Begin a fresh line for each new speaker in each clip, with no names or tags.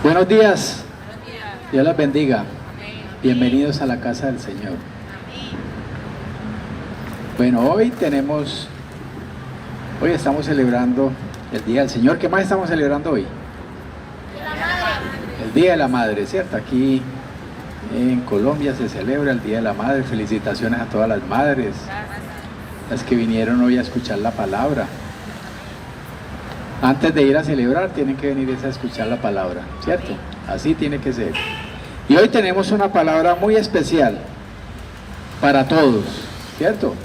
Buenos días, Dios los bendiga. Bienvenidos a la casa del Señor. Bueno, hoy estamos celebrando el Día del Señor. ¿Qué más estamos celebrando hoy? El Día de la Madre, ¿cierto? Aquí en Colombia se celebra el Día de la Madre. Felicitaciones a todas las madres, las que vinieron hoy a escuchar la palabra. Antes de ir a celebrar, tienen que venir a escuchar la palabra, ¿cierto? Así tiene que ser. Y hoy tenemos una palabra muy especial para todos, ¿cierto?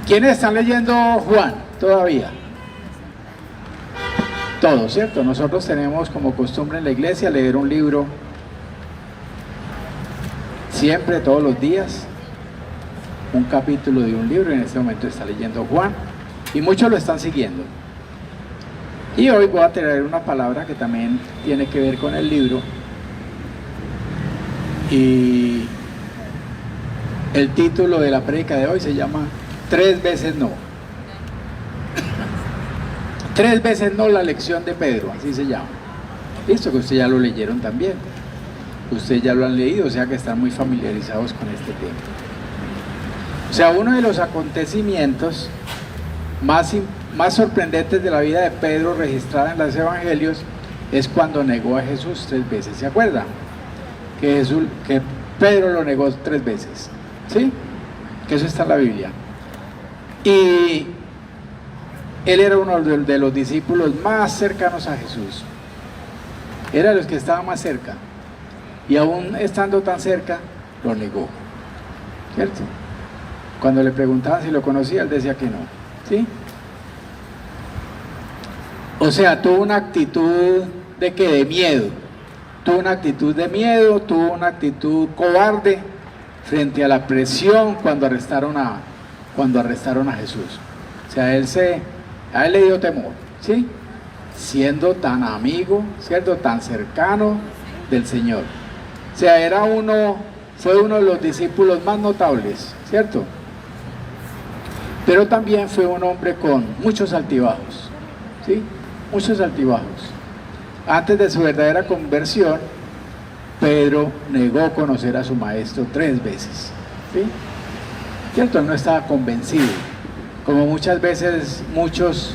¿Quiénes están leyendo Juan todavía? Todos, ¿cierto? Nosotros tenemos como costumbre en la iglesia leer un libro siempre, todos los días, un capítulo de un libro. En este momento está leyendo Juan y muchos lo están siguiendo. Y hoy voy a traer una palabra que también tiene que ver con el libro. Y el título de la prédica de hoy se llama 3 veces no. 3 veces no, la lección de Pedro, así se llama. Listo, que ustedes ya lo leyeron también. Ustedes ya lo han leído, o sea que están muy familiarizados con este tema. O sea, uno de los acontecimientos más sorprendentes de la vida de Pedro registrada en los evangelios es cuando negó a Jesús 3 veces. ¿Se acuerdan? Que Pedro lo negó 3 veces, ¿sí? Que eso está en la Biblia. Y él era uno de los discípulos más cercanos a Jesús. Era de los que estaban más cerca. Y aún estando tan cerca, lo negó, ¿cierto? Cuando le preguntaban si lo conocía, él decía que no, ¿sí? O sea, tuvo una actitud de miedo. Tuvo una actitud de miedo, tuvo una actitud cobarde frente a la presión cuando arrestaron a Jesús. O sea, a él le dio temor, ¿sí? Siendo tan amigo, ¿cierto? Tan cercano del Señor. O sea, fue uno de los discípulos más notables, ¿cierto? Pero también fue un hombre con muchos altibajos, ¿sí? Muchos altibajos. Antes de su verdadera conversión, Pedro negó conocer a su maestro 3 veces, ¿sí? ¿Cierto? Él no estaba convencido, como muchas veces muchos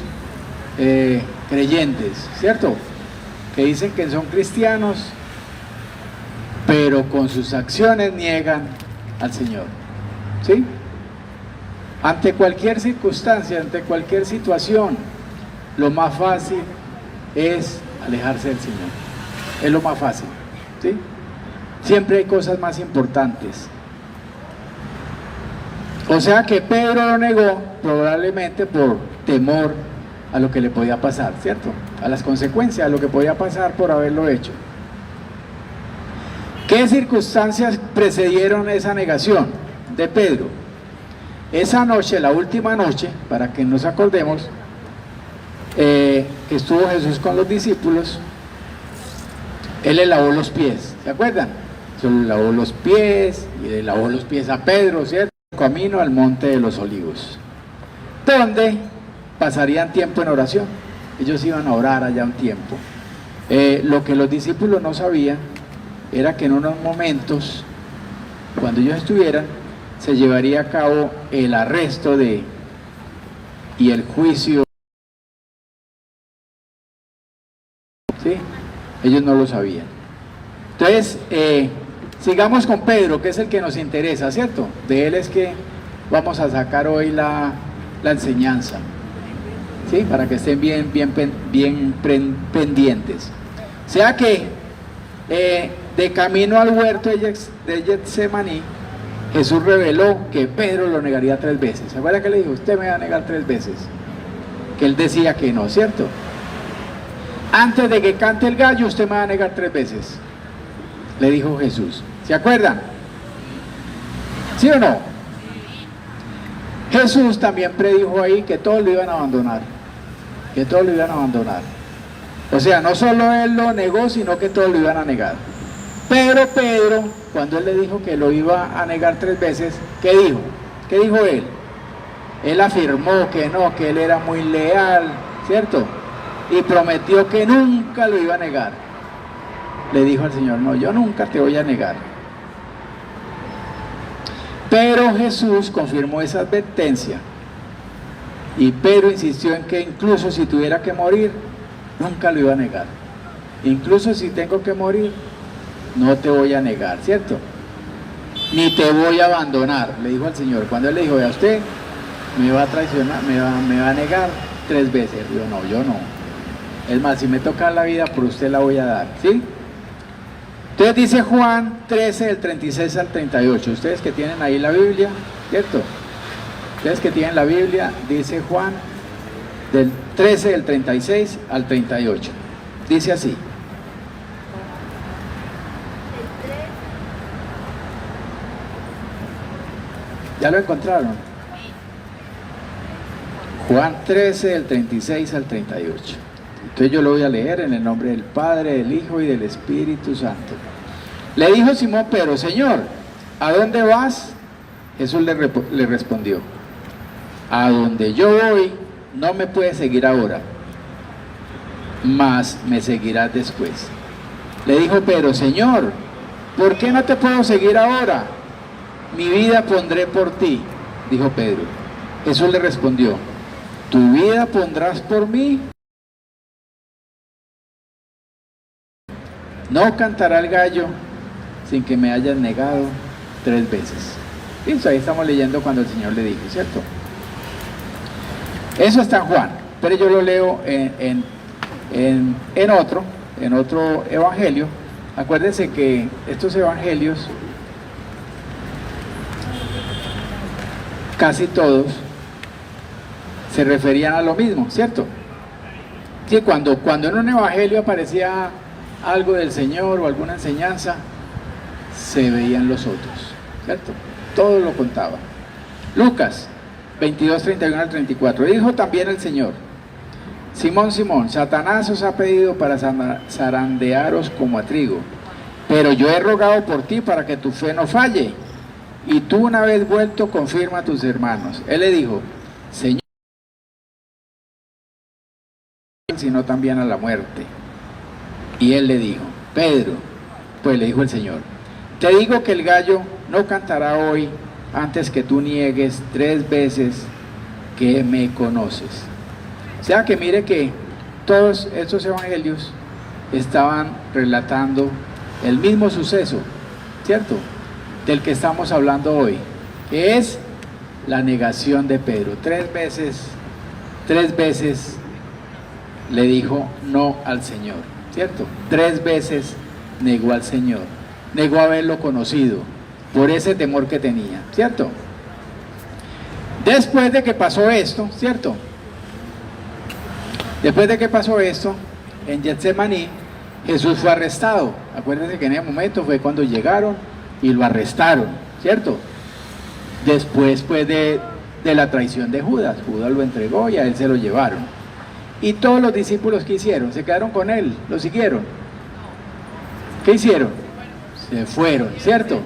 creyentes, ¿cierto? Que dicen que son cristianos, pero con sus acciones niegan al Señor, ¿sí? Ante cualquier circunstancia, ante cualquier situación, lo más fácil es alejarse del Señor. Es lo más fácil, ¿sí? Siempre hay cosas más importantes. O sea que Pedro lo negó probablemente por temor a lo que le podía pasar, ¿cierto? A las consecuencias, a lo que podía pasar por haberlo hecho. ¿Qué circunstancias precedieron esa negación de Pedro? Esa noche, la última noche, para que nos acordemos, que estuvo Jesús con los discípulos, él le lavó los pies, ¿se acuerdan? Se le lavó los pies y le lavó los pies a Pedro, ¿cierto? Camino al monte de los olivos, donde pasarían tiempo en oración. Ellos iban a orar allá un tiempo. Lo que los discípulos no sabían era que en unos momentos, cuando ellos estuvieran, se llevaría a cabo el arresto y el juicio. ¿Sí? Ellos no lo sabían. Entonces, sigamos con Pedro, que es el que nos interesa, ¿cierto? De él es que vamos a sacar hoy la enseñanza, ¿sí? Para que estén bien pendientes. O sea que de camino al huerto de Getsemaní, Jesús reveló que Pedro lo negaría 3 veces. ¿Se acuerda que le dijo? Usted me va a negar 3 veces. Que él decía que no, ¿cierto? Antes de que cante el gallo, usted me va a negar 3 veces. Le dijo Jesús. ¿Se acuerdan? ¿Sí o no? Jesús también predijo ahí que todos lo iban a abandonar. Que todos lo iban a abandonar. O sea, no solo él lo negó, sino que todos lo iban a negar. Pero Pedro, cuando él le dijo que lo iba a negar 3 veces, ¿qué dijo? ¿Qué dijo él? Él afirmó que no, que él era muy leal, ¿cierto? Y prometió que nunca lo iba a negar. le dijo al Señor, no, yo nunca te voy a negar. Pero Jesús confirmó esa advertencia y Pedro insistió en que incluso si tuviera que morir, nunca lo iba a negar. Incluso si tengo que morir, no te voy a negar, ¿cierto? Ni te voy a abandonar, le dijo al Señor. Cuando él le dijo, vea usted, me va a traicionar, me va a negar 3 veces. Yo no, yo no. Es más, si me toca la vida, por usted la voy a dar, ¿sí? Entonces dice Juan 13, del 36 al 38. Ustedes que tienen ahí la Biblia, ¿cierto? Ustedes que tienen la Biblia, dice Juan del 13, del 36 al 38. Dice así. ¿Ya lo encontraron? Juan 13, del 36 al 38. Entonces yo lo voy a leer en el nombre del Padre, del Hijo y del Espíritu Santo. Le dijo Simón Pedro, Señor, ¿a dónde vas? Jesús le respondió, a donde yo voy no me puedes seguir ahora, mas me seguirás después. Le dijo Pedro, Señor, ¿por qué no te puedo seguir ahora? Mi vida pondré por ti, dijo Pedro. Jesús le respondió, ¿tu vida pondrás por mí? No cantará el gallo sin que me hayas negado 3 veces. Eso ahí estamos leyendo cuando el Señor le dijo, ¿cierto? Eso está en Juan, pero yo lo leo en otro evangelio. Acuérdense que estos evangelios, casi todos, se referían a lo mismo, ¿cierto? Sí, cuando en un evangelio aparecía algo del Señor o alguna enseñanza, se veían los otros, ¿cierto? Todo lo contaba. Lucas 22, 31 al 34. Dijo también el Señor, Simón, Simón, Satanás os ha pedido para zarandearos como a trigo, pero yo he rogado por ti para que tu fe no falle, y tú una vez vuelto confirma a tus hermanos. Él le dijo, Señor, sino también a la muerte. Y él le dijo, Pedro, pues le dijo el Señor, te digo que el gallo no cantará hoy antes que tú niegues 3 veces que me conoces. O sea que mire que todos estos evangelios estaban relatando el mismo suceso, ¿cierto? Del que estamos hablando hoy, que es la negación de Pedro. 3 veces le dijo no al Señor, ¿cierto? 3 veces negó al Señor, negó haberlo conocido, por ese temor que tenía, ¿cierto? Después de que pasó esto, ¿cierto? Después de que pasó esto, en Getsemaní, Jesús fue arrestado. Acuérdense que en ese momento fue cuando llegaron y lo arrestaron, ¿cierto? Después de la traición de Judas. Judas lo entregó y a él se lo llevaron. Y todos los discípulos, ¿qué hicieron? Se quedaron con él, lo siguieron. ¿Qué hicieron? Se fueron, ¿cierto?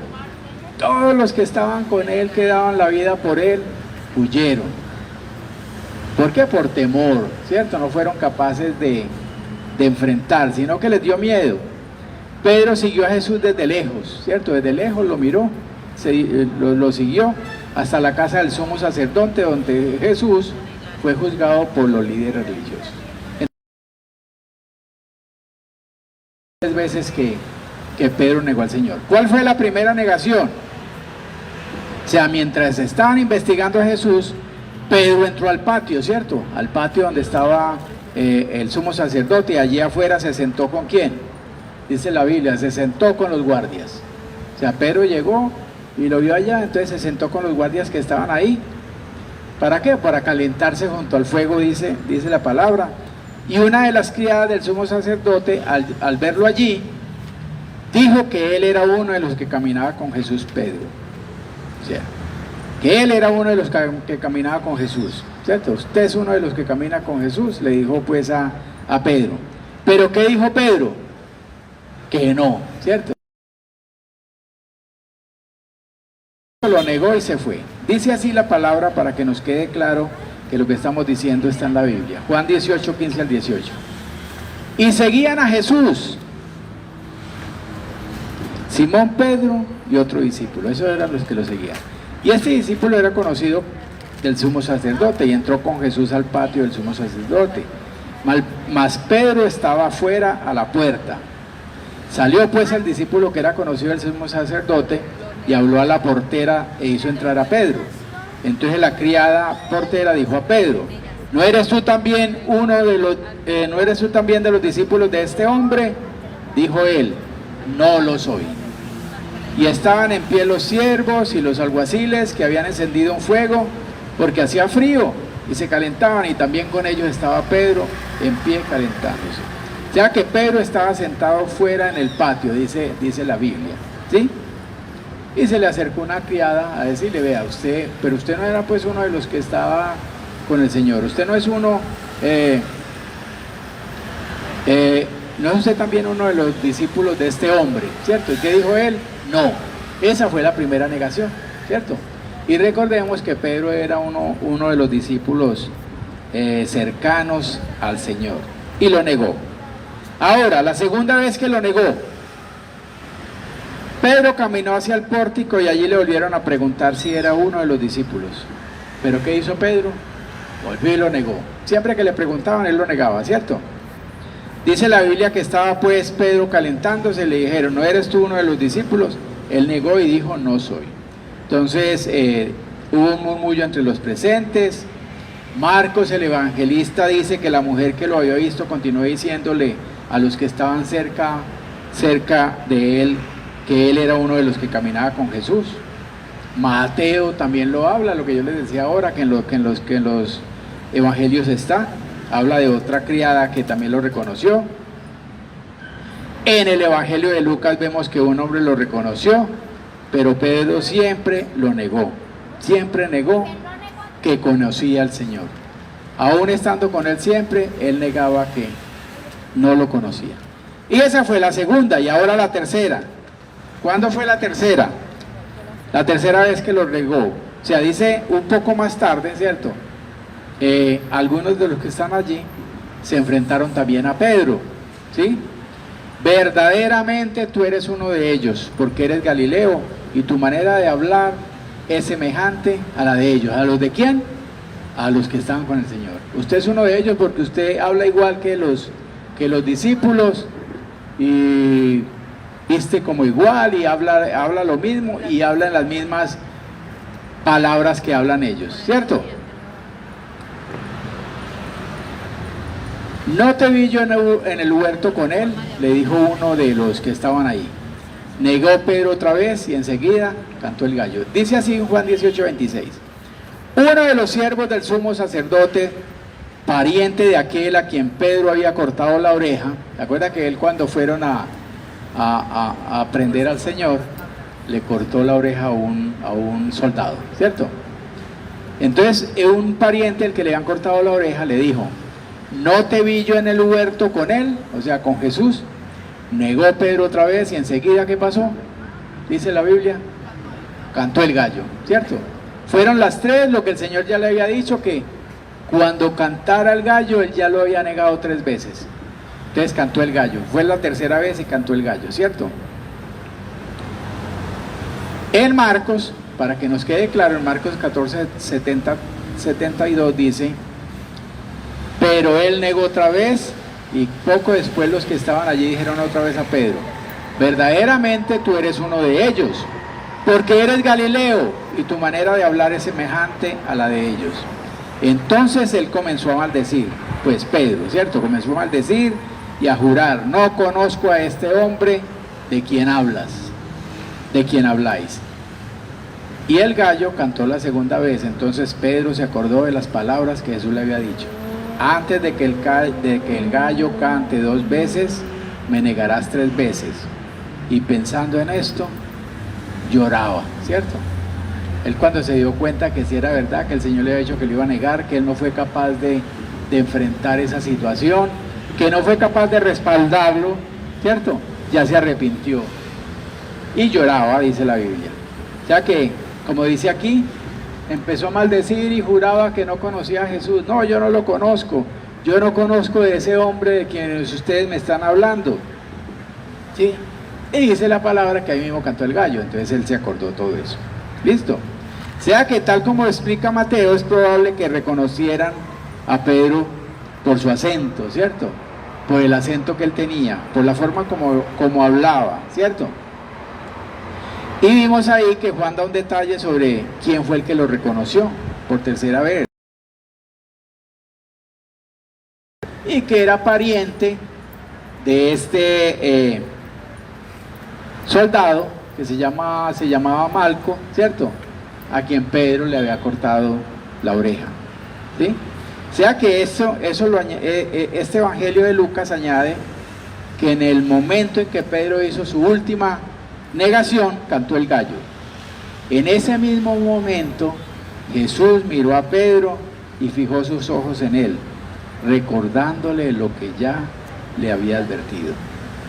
Todos los que estaban con él, que daban la vida por él, huyeron. ¿Por qué? Por temor, ¿cierto? No fueron capaces de enfrentar, sino que les dio miedo. Pedro siguió a Jesús desde lejos, ¿cierto? Desde lejos lo miró, lo siguió hasta la casa del sumo sacerdote, donde Jesús fue juzgado por los líderes religiosos. Entonces, veces que Pedro negó al Señor. ¿Cuál fue la primera negación? O sea, mientras estaban investigando a Jesús, Pedro entró al patio, ¿cierto? Al patio donde estaba el sumo sacerdote, y allí afuera se sentó ¿con quién? Dice la Biblia, se sentó con los guardias. O sea, Pedro llegó y lo vio allá, entonces se sentó con los guardias que estaban ahí. ¿Para qué? Para calentarse junto al fuego, dice la palabra. Y una de las criadas del sumo sacerdote, al verlo allí, dijo que él era uno de los que caminaba con Jesús, Pedro. O sea, que él era uno de los que caminaba con Jesús, ¿cierto? Usted es uno de los que camina con Jesús, le dijo pues a Pedro. ¿Pero qué dijo Pedro? Que no, ¿cierto? Lo negó y se fue. Dice así la palabra para que nos quede claro que lo que estamos diciendo está en la Biblia. Juan 18, 15 al 18. Y seguían a Jesús, Simón Pedro y otro discípulo. Esos eran los que lo seguían. Y este discípulo era conocido del sumo sacerdote y entró con Jesús al patio del sumo sacerdote. Mas Pedro estaba afuera a la puerta. Salió pues el discípulo que era conocido del sumo sacerdote y habló a la portera e hizo entrar a Pedro. Entonces la criada portera dijo a Pedro: ¿No eres tú también de los discípulos de este hombre? Dijo él: No lo soy. Y estaban en pie los siervos y los alguaciles que habían encendido un fuego, porque hacía frío, y se calentaban, y también con ellos estaba Pedro en pie calentándose. Ya que Pedro estaba sentado fuera en el patio, dice la Biblia, ¿sí? Y se le acercó una criada a decirle: vea, pero usted no era pues uno de los que estaba con el Señor, usted no es uno, no es usted también uno de los discípulos de este hombre, ¿cierto? ¿Y qué dijo él? No. Esa fue la primera negación, ¿cierto? Y recordemos que Pedro era uno de los discípulos cercanos al Señor, y lo negó. Ahora, la segunda vez que lo negó, Pedro caminó hacia el pórtico y allí le volvieron a preguntar si era uno de los discípulos. ¿Pero qué hizo Pedro? Volvió y lo negó. Siempre que le preguntaban, él lo negaba, ¿cierto? Dice la Biblia que estaba pues Pedro calentándose, le dijeron: ¿No eres tú uno de los discípulos? Él negó y dijo: No soy. Entonces hubo un murmullo entre los presentes. Marcos, el evangelista, dice que la mujer que lo había visto continuó diciéndole a los que estaban cerca de él que él era uno de los que caminaba con Jesús. Mateo también lo habla, lo que yo les decía ahora, que en los evangelios está. Habla de otra criada que también lo reconoció. En el evangelio de Lucas vemos que un hombre lo reconoció, pero Pedro siempre lo negó. Siempre negó que conocía al Señor. Aún estando con él siempre, él negaba que no lo conocía. Y esa fue la segunda, y ahora la tercera. ¿Cuándo fue la tercera? La tercera vez que lo negó. O sea, dice un poco más tarde, ¿cierto? Algunos de los que están allí se enfrentaron también a Pedro, ¿sí? Verdaderamente tú eres uno de ellos, porque eres Galileo, y tu manera de hablar es semejante a la de ellos. ¿A los de quién? A los que estaban con el Señor. Usted es uno de ellos porque usted habla igual que los discípulos, y viste como igual, y habla lo mismo, y habla en las mismas palabras que hablan ellos, ¿cierto? ¿No te vi yo en el huerto con él?, le dijo uno de los que estaban ahí. Negó Pedro otra vez y enseguida cantó el gallo. Dice así en Juan 18:26. Uno de los siervos del sumo sacerdote, pariente de aquel a quien Pedro había cortado la oreja, ¿te acuerdas que él, cuando fueron a prender al Señor, le cortó la oreja a un soldado, ¿cierto? Entonces un pariente, el que le habían cortado la oreja, le dijo: ¿no te vi yo en el huerto con él? O sea, con Jesús. Negó Pedro otra vez y enseguida, ¿qué pasó? Dice la Biblia, cantó el gallo, ¿cierto? Fueron las tres, lo que el Señor ya le había dicho, que cuando cantara el gallo, él ya lo había negado 3 veces. Entonces cantó el gallo. Fue la tercera vez y cantó el gallo, ¿cierto? En Marcos, para que nos quede claro, en Marcos 14:72 dice: pero él negó otra vez, y poco después los que estaban allí dijeron otra vez a Pedro: verdaderamente tú eres uno de ellos, porque eres Galileo, y tu manera de hablar es semejante a la de ellos. Entonces él comenzó a maldecir, pues Pedro, ¿cierto? Comenzó a maldecir y a jurar: no conozco a este hombre de quien hablas, de quien habláis. Y el gallo cantó la segunda vez. Entonces Pedro se acordó de las palabras que Jesús le había dicho: antes de que el gallo cante 2 veces, me negarás 3 veces. Y pensando en esto, lloraba, ¿cierto? Él, cuando se dio cuenta que si era verdad, que el Señor le había dicho que lo iba a negar, que él no fue capaz de enfrentar esa situación, que no fue capaz de respaldarlo, ¿cierto? Ya se arrepintió y lloraba, dice la Biblia. O sea que, como dice aquí, empezó a maldecir y juraba que no conocía a Jesús. No, yo no lo conozco. Yo no conozco de ese hombre de quienes ustedes me están hablando. ¿Sí? Y dice la palabra que ahí mismo cantó el gallo, entonces él se acordó todo eso. ¿Listo? O sea que tal como explica Mateo, es probable que reconocieran a Pedro por su acento, ¿cierto? Por el acento que él tenía, por la forma como hablaba, ¿cierto? Y vimos ahí que Juan da un detalle sobre quién fue el que lo reconoció por tercera vez. Y que era pariente de este soldado que se llamaba Malco, ¿cierto? A quien Pedro le había cortado la oreja, ¿sí? O sea que este evangelio de Lucas añade que en el momento en que Pedro hizo su última negación, cantó el gallo. En ese mismo momento, Jesús miró a Pedro y fijó sus ojos en él, recordándole lo que ya le había advertido.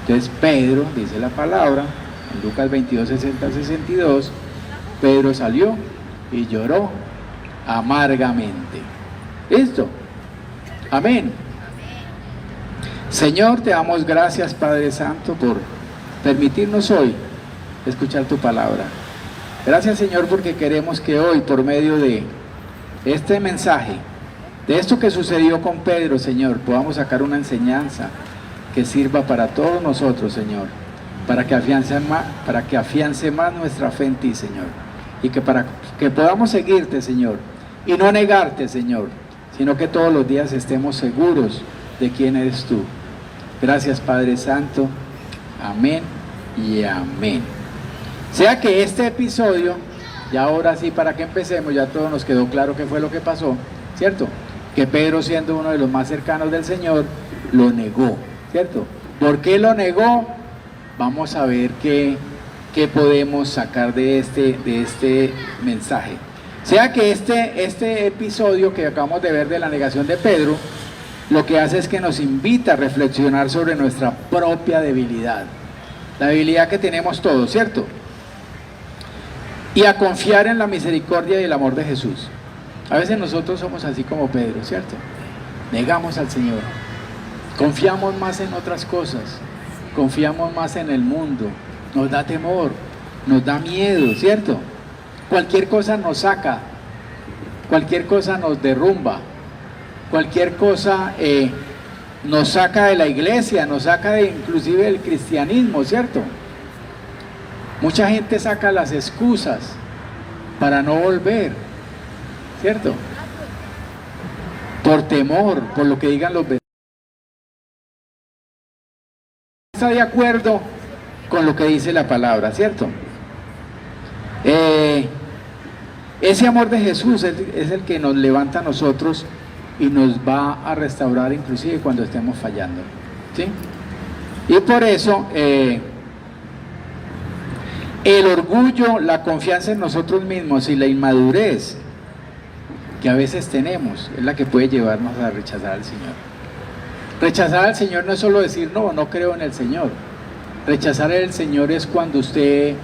Entonces Pedro, dice la palabra, en Lucas 22, 60, 62, Pedro salió y lloró amargamente. ¿Listo? Amén. Señor, te damos gracias, Padre Santo, por permitirnos hoy escuchar tu palabra. Gracias, Señor, porque queremos que hoy, por medio de este mensaje, de esto que sucedió con Pedro, Señor, podamos sacar una enseñanza que sirva para todos nosotros, Señor, para que afiance más nuestra fe en ti, Señor, y para que podamos seguirte, Señor, y no negarte, Señor, sino que todos los días estemos seguros de quién eres tú. Gracias, Padre Santo. Amén y amén. O sea que este episodio, ya ahora sí, para que empecemos, ya todo nos quedó claro qué fue lo que pasó, ¿cierto? Que Pedro, siendo uno de los más cercanos del Señor, lo negó, ¿cierto? ¿Por qué lo negó? Vamos a ver qué podemos sacar de este mensaje. O sea que este episodio que acabamos de ver de la negación de Pedro, lo que hace es que nos invita a reflexionar sobre nuestra propia debilidad, la debilidad que tenemos todos, ¿cierto? Y a confiar en la misericordia y el amor de Jesús. A veces nosotros somos así como Pedro, ¿cierto? Negamos al Señor, confiamos más en otras cosas, confiamos más en el mundo, nos da temor, nos da miedo, ¿cierto? Cualquier cosa nos saca, cualquier cosa nos derrumba, cualquier cosa nos saca de la iglesia, nos saca inclusive del cristianismo, ¿cierto? Mucha gente saca las excusas para no volver, ¿cierto? Por temor, por lo que digan los vecinos. Está de acuerdo con lo que dice la palabra, ¿cierto? Ese amor de Jesús es el que nos levanta a nosotros y nos va a restaurar inclusive cuando estemos fallando, ¿sí? Y por eso el orgullo, la confianza en nosotros mismos y la inmadurez que a veces tenemos es la que puede llevarnos a rechazar al Señor. Rechazar al Señor no es solo decir no creo en el Señor. Rechazar al Señor es cuando usted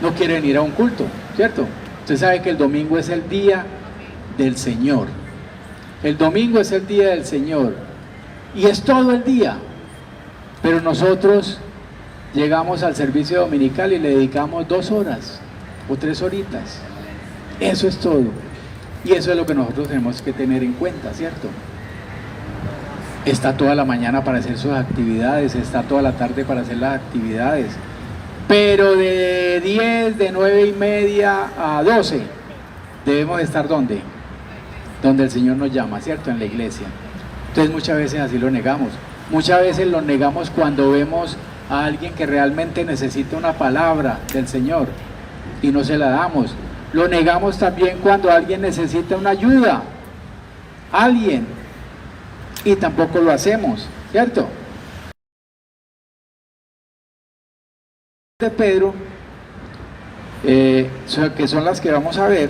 no quiere venir a un culto, ¿cierto? Usted sabe que el domingo es el día del Señor. El domingo es el día del Señor y es todo el día, pero nosotros llegamos al servicio dominical y le dedicamos 2 horas o 3 horitas. Eso es todo. Y eso es lo que nosotros tenemos que tener en cuenta, ¿cierto? Está toda la mañana para hacer sus actividades, está toda la tarde para hacer las actividades, pero de 10, de 9:30 a 12 debemos estar ¿dónde? Donde el Señor nos llama, ¿cierto? En la iglesia. Entonces muchas veces así lo negamos. Muchas veces lo negamos cuando vemos a alguien que realmente necesita una palabra del Señor y no se la damos. Lo negamos también cuando alguien necesita una ayuda, alguien, y tampoco lo hacemos, ¿cierto? De Pedro, que son las que vamos a ver,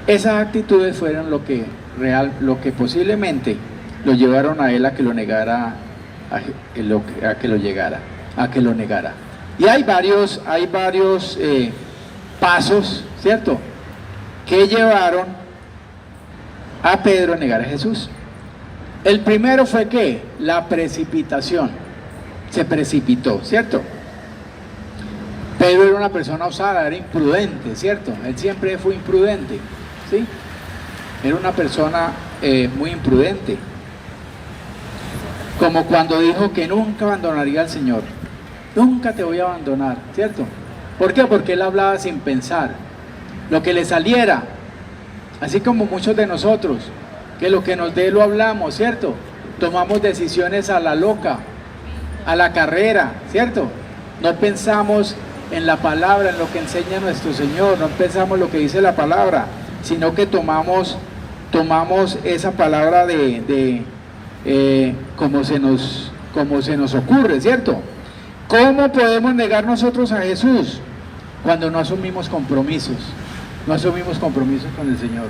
esas actitudes fueron lo que posiblemente lo llevaron a él a que lo negara, a que lo negara. Y hay varios pasos, ¿cierto?, que llevaron a Pedro a negar a Jesús. El primero fue ¿qué? La precipitación. Se precipitó, ¿cierto? Pedro era una persona osada, era imprudente, ¿cierto? Él siempre fue imprudente, ¿sí? Era una persona muy imprudente. Como cuando dijo que nunca abandonaría al Señor. Nunca te voy a abandonar, ¿cierto? ¿Por qué? Porque él hablaba sin pensar. Lo que le saliera, así como muchos de nosotros, que lo que nos dé lo hablamos, ¿cierto? Tomamos decisiones a la loca, a la carrera, ¿cierto? No pensamos en la palabra, en lo que enseña nuestro Señor, no pensamos lo que dice la palabra, sino que tomamos esa palabra como se nos ocurre, ¿cierto? ¿Cómo podemos negar nosotros a Jesús? Cuando no asumimos compromisos, no asumimos compromisos con el Señor,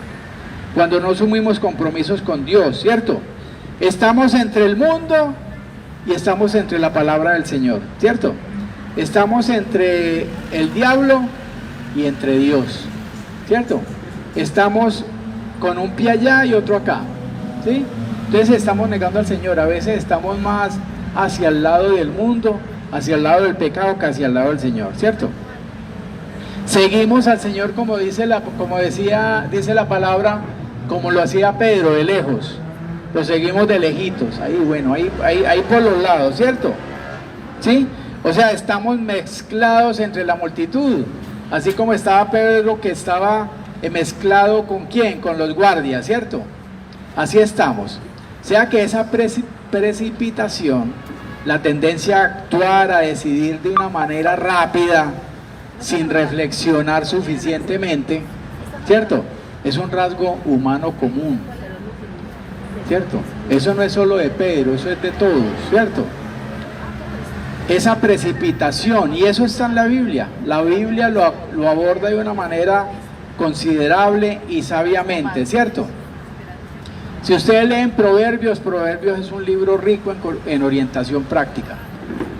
cuando no asumimos compromisos con Dios, ¿cierto? Estamos entre el mundo y estamos entre la palabra del Señor, ¿cierto? Estamos entre el diablo y entre Dios, ¿cierto? Estamos con un pie allá y otro acá, ¿sí? Entonces estamos negando al Señor. A veces estamos más hacia el lado del mundo, hacia el lado del pecado, que hacia el lado del Señor, ¿cierto? Seguimos al Señor como dice la palabra, como lo hacía Pedro, de lejos. Lo seguimos de lejitos, ahí bueno, ahí por los lados, ¿cierto? ¿Sí? O sea, estamos mezclados entre la multitud, así como estaba Pedro, que estaba mezclado ¿con quién? Con los guardias, ¿cierto? Así estamos. O sea que esa precipitación, la tendencia a actuar, a decidir de una manera rápida, sin reflexionar suficientemente, ¿cierto? Es un rasgo humano común, ¿cierto? Eso no es solo de Pedro, eso es de todos, ¿cierto? Esa precipitación, y eso está en la Biblia lo aborda de una manera considerable y sabiamente, ¿cierto? Si ustedes leen Proverbios es un libro rico en orientación práctica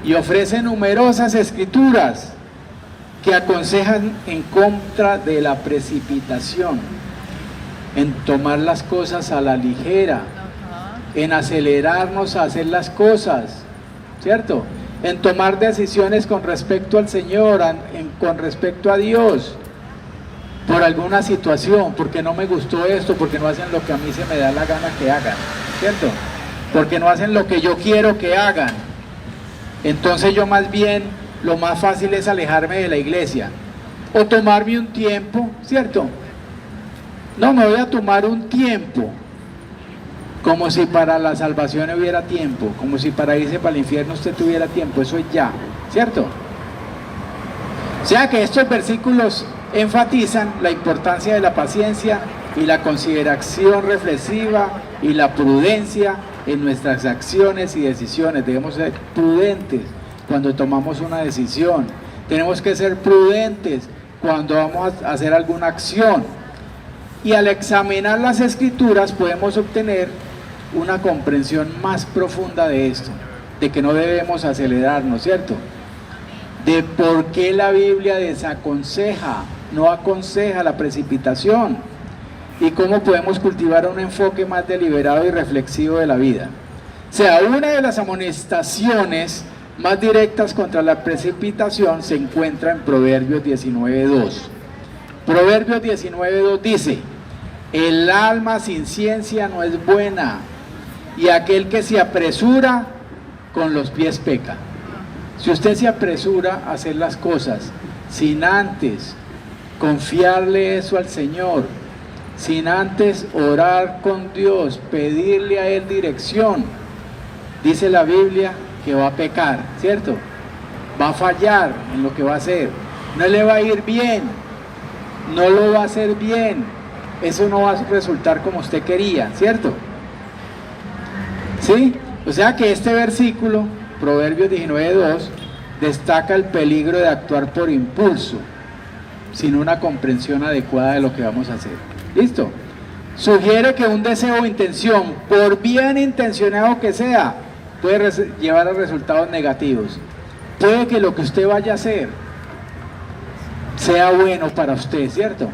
y ofrece numerosas escrituras que aconsejan en contra de la precipitación, en tomar las cosas a la ligera, en acelerarnos a hacer las cosas, ¿cierto? En tomar decisiones con respecto al Señor, con respecto a Dios, por alguna situación, porque no me gustó esto, porque no hacen lo que a mí se me da la gana que hagan, ¿cierto? Porque no hacen lo que yo quiero que hagan. Entonces yo más bien, lo más fácil es alejarme de la iglesia, o tomarme un tiempo, ¿cierto? No, me voy a tomar un tiempo, como si para la salvación hubiera tiempo, como si para irse para el infierno usted tuviera tiempo, eso es ya, ¿cierto? O sea que estos versículos enfatizan la importancia de la paciencia y la consideración reflexiva y la prudencia en nuestras acciones y decisiones. Debemos ser prudentes cuando tomamos una decisión, tenemos que ser prudentes cuando vamos a hacer alguna acción, y al examinar las escrituras podemos obtener una comprensión más profunda de esto, de que no debemos acelerarnos, ¿cierto? De por qué la Biblia desaconseja, no aconseja la precipitación, y cómo podemos cultivar un enfoque más deliberado y reflexivo de la vida. O sea, una de las amonestaciones más directas contra la precipitación se encuentra en Proverbios 19:2. Proverbios 19:2 dice: el alma sin ciencia no es buena, y aquel que se apresura con los pies peca. Si usted se apresura a hacer las cosas sin antes confiarle eso al Señor, sin antes orar con Dios, pedirle a Él dirección, dice la Biblia que va a pecar, ¿cierto? Va a fallar en lo que va a hacer, no le va a ir bien, no lo va a hacer bien, eso no va a resultar como usted quería, ¿cierto? ¿Sí? O sea que este versículo, Proverbios 19:2, destaca el peligro de actuar por impulso, sin una comprensión adecuada de lo que vamos a hacer. ¿Listo? Sugiere que un deseo o intención, por bien intencionado que sea, puede llevar a resultados negativos. Puede que lo que usted vaya a hacer sea bueno para usted, ¿cierto?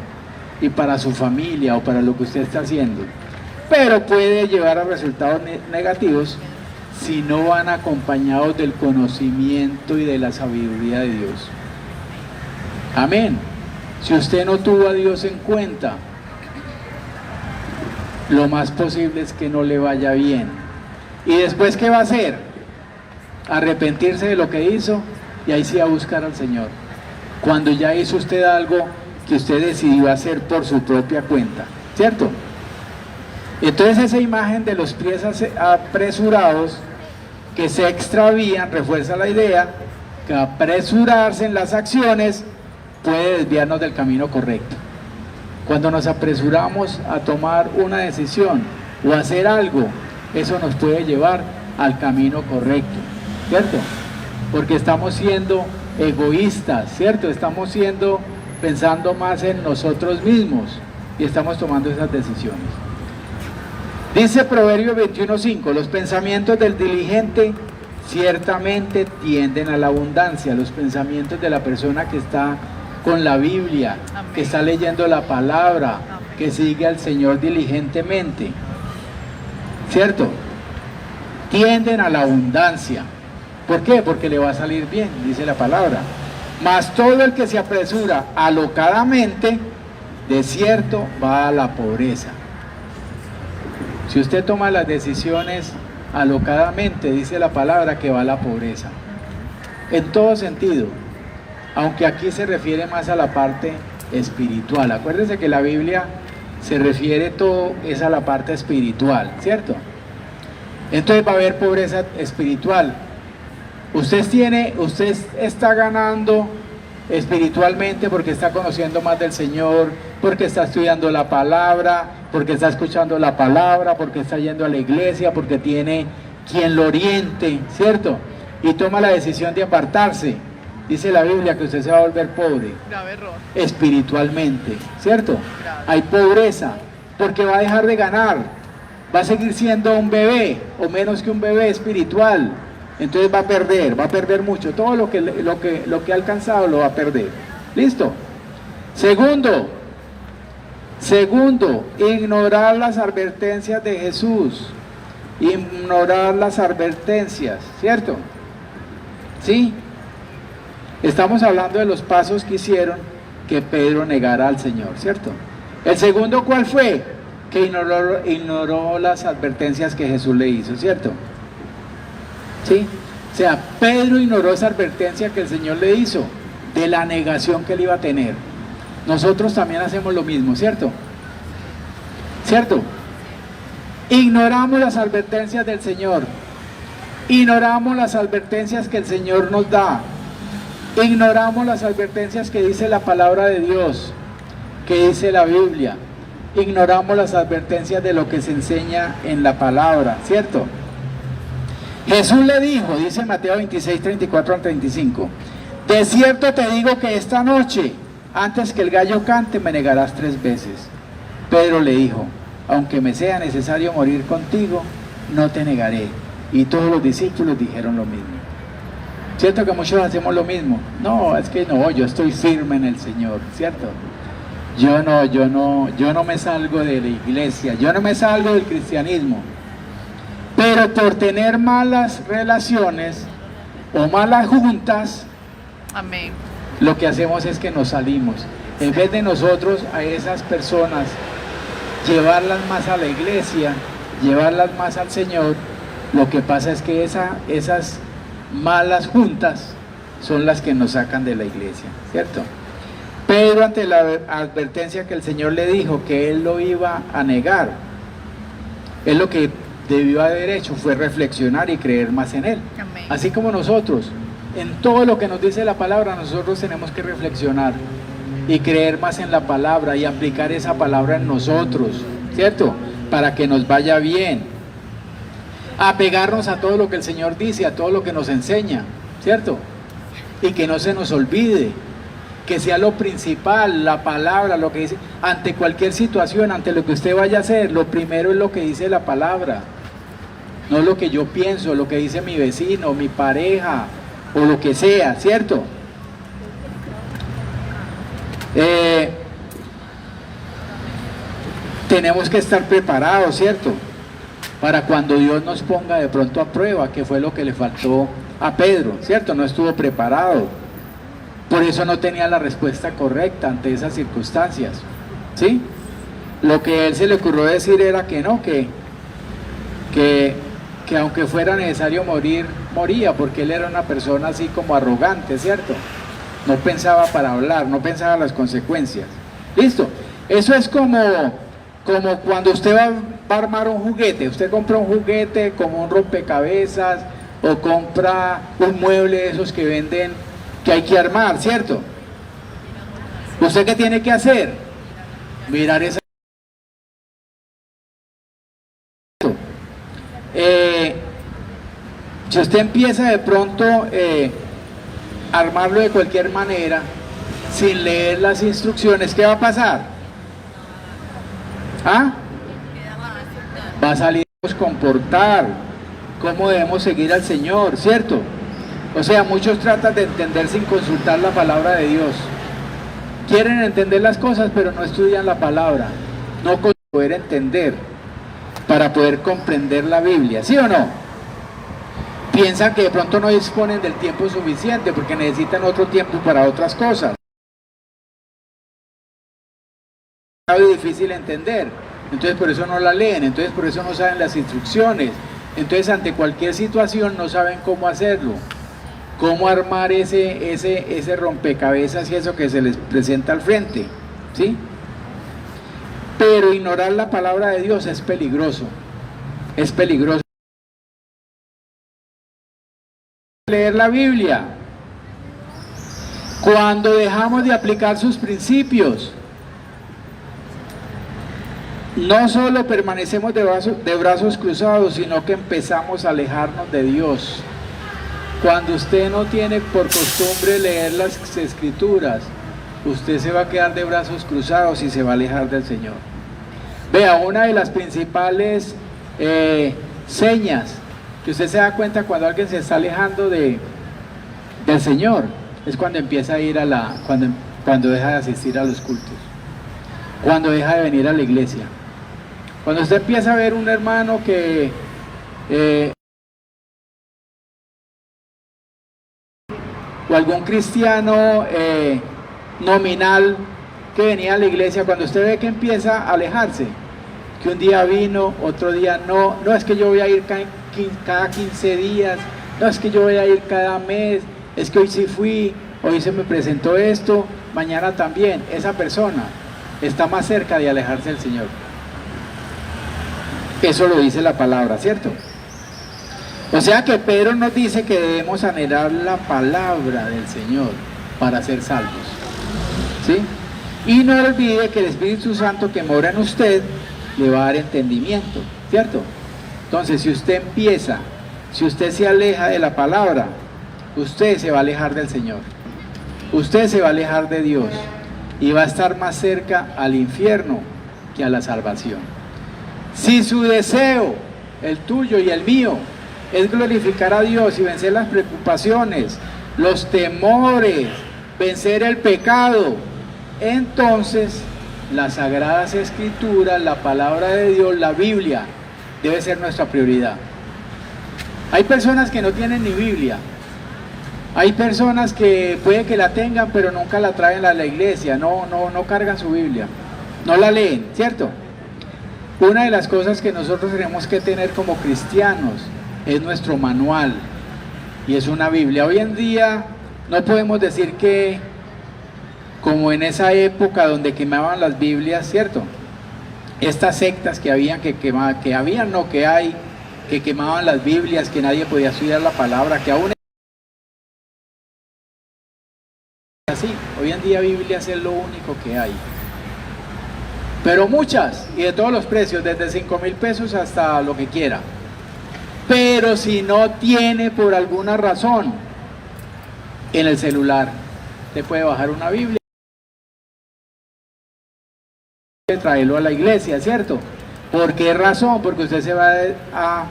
Y para su familia o para lo que usted está haciendo. Pero puede llevar a resultados negativos si no van acompañados del conocimiento y de la sabiduría de Dios. Amén. Si usted no tuvo a Dios en cuenta, lo más posible es que no le vaya bien. ¿Y después qué va a hacer? Arrepentirse de lo que hizo y ahí sí a buscar al Señor. Cuando ya hizo usted algo que usted decidió hacer por su propia cuenta, ¿cierto? Entonces esa imagen de los pies apresurados que se extravían refuerza la idea que apresurarse en las acciones puede desviarnos del camino correcto. Cuando nos apresuramos a tomar una decisión o hacer algo, eso nos puede llevar al camino correcto, ¿cierto? Porque estamos siendo egoístas, ¿cierto? Estamos pensando más en nosotros mismos y estamos tomando esas decisiones. Dice Proverbios 21:5, los pensamientos del diligente ciertamente tienden a la abundancia. Los pensamientos de la persona que está con la Biblia, amén, que está leyendo la palabra, amén, que sigue al Señor diligentemente, ¿cierto? Tienden a la abundancia. ¿Por qué? Porque le va a salir bien, dice la palabra. Mas todo el que se apresura alocadamente, de cierto va a la pobreza. Si usted toma las decisiones alocadamente, dice la palabra que va a la pobreza. En todo sentido, aunque aquí se refiere más a la parte espiritual. Acuérdense que la Biblia se refiere todo es a la parte espiritual, ¿cierto? Entonces va a haber pobreza espiritual. Usted está ganando espiritualmente porque está conociendo más del Señor, porque está estudiando la palabra, porque está escuchando la palabra, porque está yendo a la iglesia, porque tiene quien lo oriente, ¿cierto? Y toma la decisión de apartarse. Dice la Biblia que usted se va a volver pobre espiritualmente, ¿cierto? Hay pobreza porque va a dejar de ganar, va a seguir siendo un bebé o menos que un bebé espiritual. Entonces va a perder mucho, todo lo que ha alcanzado lo va a perder. ¿Listo? Segundo, ignorar las advertencias de Jesús. Ignorar las advertencias, ¿cierto? ¿Sí? Estamos hablando de los pasos que hicieron que Pedro negara al Señor, ¿cierto? El segundo, ¿cuál fue? Que ignoró las advertencias que Jesús le hizo, ¿cierto? ¿Sí? O sea, Pedro ignoró esa advertencia que el Señor le hizo de la negación que él iba a tener. Nosotros también hacemos lo mismo, ¿cierto? ¿Cierto? Ignoramos las advertencias del Señor. Ignoramos las advertencias que el Señor nos da. Ignoramos las advertencias que dice la palabra de Dios, que dice la Biblia. Ignoramos las advertencias de lo que se enseña en la palabra, ¿cierto? Jesús le dijo, dice Mateo 26, 34 al 35, de cierto te digo que esta noche, antes que el gallo cante, me negarás 3 veces. Pedro le dijo, aunque me sea necesario morir contigo, no te negaré. Y todos los discípulos dijeron lo mismo. ¿Cierto que muchos hacemos lo mismo? No, es que no, yo estoy firme en el Señor, ¿cierto? Yo no me salgo de la iglesia, yo no me salgo del cristianismo. Pero por tener malas relaciones o malas juntas, amén, lo que hacemos es que nos salimos. En vez de nosotros a esas personas llevarlas más a la iglesia, llevarlas más al Señor, lo que pasa es que esas malas juntas son las que nos sacan de la iglesia, ¿cierto? Pedro, ante la advertencia que el Señor le dijo que él lo iba a negar, es lo que debió haber hecho, fue reflexionar y creer más en él. Amén. Así como nosotros, en todo lo que nos dice la palabra, nosotros tenemos que reflexionar y creer más en la palabra y aplicar esa palabra en nosotros, ¿cierto? Para que nos vaya bien. Apegarnos a todo lo que el Señor dice, a todo lo que nos enseña, ¿cierto? Y que no se nos olvide, que sea lo principal, la palabra, lo que dice, ante cualquier situación, ante lo que usted vaya a hacer, lo primero es lo que dice la palabra, no lo que yo pienso, lo que dice mi vecino, mi pareja, o lo que sea, ¿cierto? Tenemos que estar preparados, ¿cierto? Para cuando Dios nos ponga de pronto a prueba, que fue lo que le faltó a Pedro, ¿cierto? No estuvo preparado. Por eso no tenía la respuesta correcta ante esas circunstancias, ¿sí? Lo que a él se le ocurrió decir era que no, que aunque fuera necesario morir, moría, porque él era una persona así como arrogante, ¿cierto? No pensaba para hablar, no pensaba las consecuencias. ¿Listo? Eso es como cuando usted va a armar un juguete. Usted compra un juguete como un rompecabezas o compra un mueble de esos que venden que hay que armar, ¿cierto? ¿Usted qué tiene que hacer? Mirar esa... si usted empieza de pronto a armarlo de cualquier manera, sin leer las instrucciones, ¿qué va a pasar? ¿Ah? Va a salir a comportar, cómo debemos seguir al Señor, ¿cierto? O sea, muchos tratan de entender sin consultar la palabra de Dios. Quieren entender las cosas, pero no estudian la palabra, no con poder entender, para poder comprender la Biblia, ¿sí o no? Piensan que de pronto no disponen del tiempo suficiente, porque necesitan otro tiempo para otras cosas. Es difícil entender, entonces por eso no la leen, entonces por eso no saben las instrucciones, entonces ante cualquier situación no saben cómo hacerlo, cómo armar ese rompecabezas y eso que se les presenta al frente, ¿sí? Pero ignorar la palabra de Dios es peligroso, es peligroso. Leer la Biblia, cuando dejamos de aplicar sus principios, no solo permanecemos de brazos cruzados, sino que empezamos a alejarnos de Dios. Cuando usted no tiene por costumbre leer las escrituras, usted se va a quedar de brazos cruzados y se va a alejar del Señor. Vea, una de las principales señas que usted se da cuenta cuando alguien se está alejando del Señor es cuando empieza a ir cuando deja de asistir a los cultos, cuando deja de venir a la iglesia. Cuando usted empieza a ver un hermano que o algún cristiano nominal que venía a la iglesia, cuando usted ve que empieza a alejarse, que un día vino, otro día no es que yo voy a ir cada 15 días, no es que yo voy a ir cada mes, es que hoy sí fui, hoy se me presentó esto, mañana también, esa persona está más cerca de alejarse del Señor. Eso lo dice la palabra, ¿cierto? O sea que Pedro nos dice que debemos anhelar la palabra del Señor para ser salvos, ¿sí? Y no olvide que el Espíritu Santo que mora en usted le va a dar entendimiento, ¿cierto? Entonces, si usted se aleja de la palabra, usted se va a alejar del Señor, usted se va a alejar de Dios y va a estar más cerca al infierno que a la salvación. Si su deseo, el tuyo y el mío, es glorificar a Dios y vencer las preocupaciones, los temores, vencer el pecado, entonces las Sagradas Escrituras, la palabra de Dios, la Biblia, debe ser nuestra prioridad. Hay personas que no tienen ni Biblia, hay personas que puede que la tengan pero nunca la traen a la iglesia, no cargan su Biblia, no la leen, ¿cierto? Una de las cosas que nosotros tenemos que tener como cristianos es nuestro manual, y es una Biblia. Hoy en día no podemos decir que como en esa época donde quemaban las Biblias, ¿cierto? Estas sectas que habían, que quemaban las Biblias, que nadie podía estudiar la palabra, que aún así, hoy en día Biblias es lo único que hay. Pero muchas, y de todos los precios, desde 5,000 pesos hasta lo que quiera. Pero si no tiene por alguna razón, en el celular, te puede bajar una Biblia y traerlo a la iglesia, ¿cierto? ¿Por qué razón? Porque usted se va a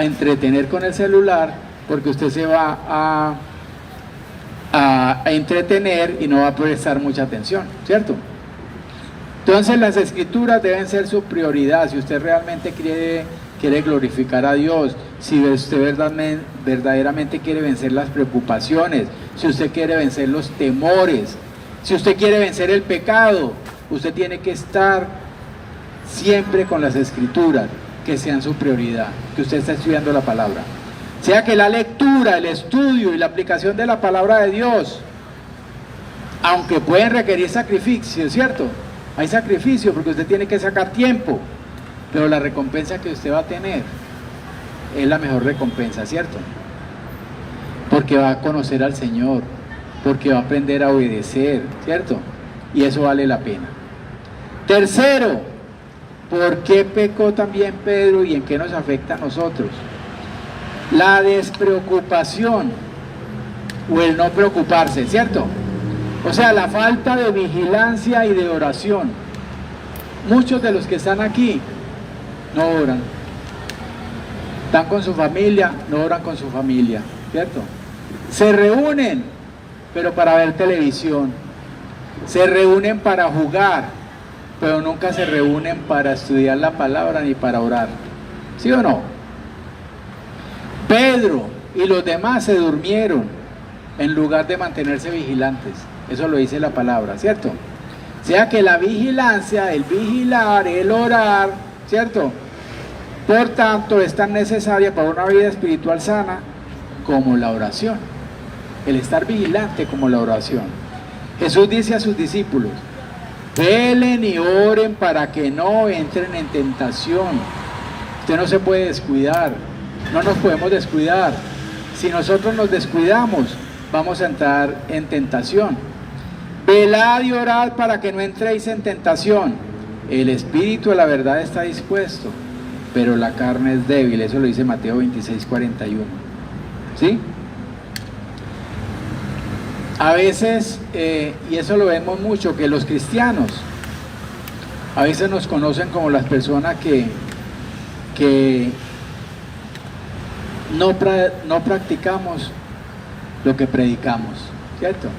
entretener con el celular, porque usted se va a entretener y no va a prestar mucha atención, ¿cierto? Entonces las escrituras deben ser su prioridad. Si usted realmente quiere glorificar a Dios, si usted verdaderamente quiere vencer las preocupaciones, si usted quiere vencer los temores, si usted quiere vencer el pecado, usted tiene que estar siempre con las escrituras, que sean su prioridad, que usted esté estudiando la palabra. Sea que la lectura, el estudio y la aplicación de la palabra de Dios, aunque pueden requerir sacrificio, ¿cierto? Hay sacrificio porque usted tiene que sacar tiempo, pero la recompensa que usted va a tener es la mejor recompensa, ¿cierto? Porque va a conocer al Señor, porque va a aprender a obedecer, ¿cierto? Y eso vale la pena. Tercero, ¿por qué pecó también Pedro y en qué nos afecta a nosotros? La despreocupación o el no preocuparse, ¿cierto? O sea, la falta de vigilancia y de oración. Muchos de los que están aquí no oran. Están con su familia, no oran con su familia, ¿cierto? Se reúnen, pero para ver televisión. Se reúnen para jugar, pero nunca se reúnen para estudiar la palabra ni para orar. ¿Sí o no? Pedro y los demás se durmieron en lugar de mantenerse vigilantes. Eso lo dice la palabra, ¿cierto? O sea que la vigilancia, el vigilar, el orar, ¿cierto? Por tanto, es tan necesaria para una vida espiritual sana como la oración. El estar vigilante como la oración. Jesús dice a sus discípulos: velen y oren para que no entren en tentación. Usted no se puede descuidar, no nos podemos descuidar. Si nosotros nos descuidamos, vamos a entrar en tentación. Velad y orad para que no entréis en tentación. El espíritu de la verdad está dispuesto, pero la carne es débil. Eso lo dice Mateo 26:41. ¿Sí? A veces, y eso lo vemos mucho, que los cristianos a veces nos conocen como las personas que no practicamos lo que predicamos, ¿cierto?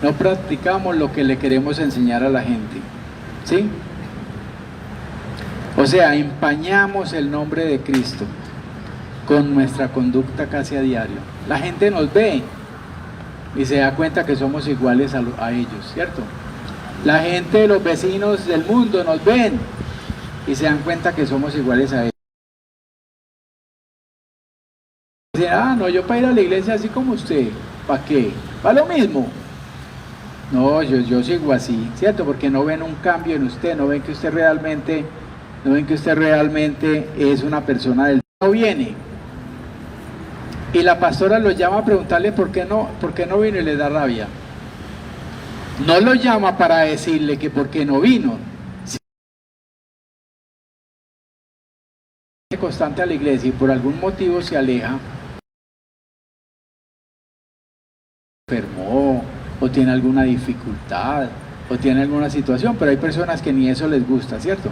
No practicamos lo que le queremos enseñar a la gente, ¿sí? O sea, empañamos el nombre de Cristo con nuestra conducta casi a diario. La gente nos ve y se da cuenta que somos iguales a ellos, ¿cierto? La gente, los vecinos del mundo nos ven y se dan cuenta que somos iguales a ellos. Dicen: ah, no, yo para ir a la iglesia así como usted, ¿para qué? ¿Para lo mismo? No, yo sigo así, ¿cierto? Porque no ven un cambio en usted, no ven que usted realmente es una persona del... No viene. Y la pastora lo llama a preguntarle por qué no vino, y le da rabia. No lo llama para decirle que por qué no vino. Si es constante a la iglesia y por algún motivo se aleja, enfermó, o tiene alguna dificultad, o tiene alguna situación, pero hay personas que ni eso les gusta, ¿cierto?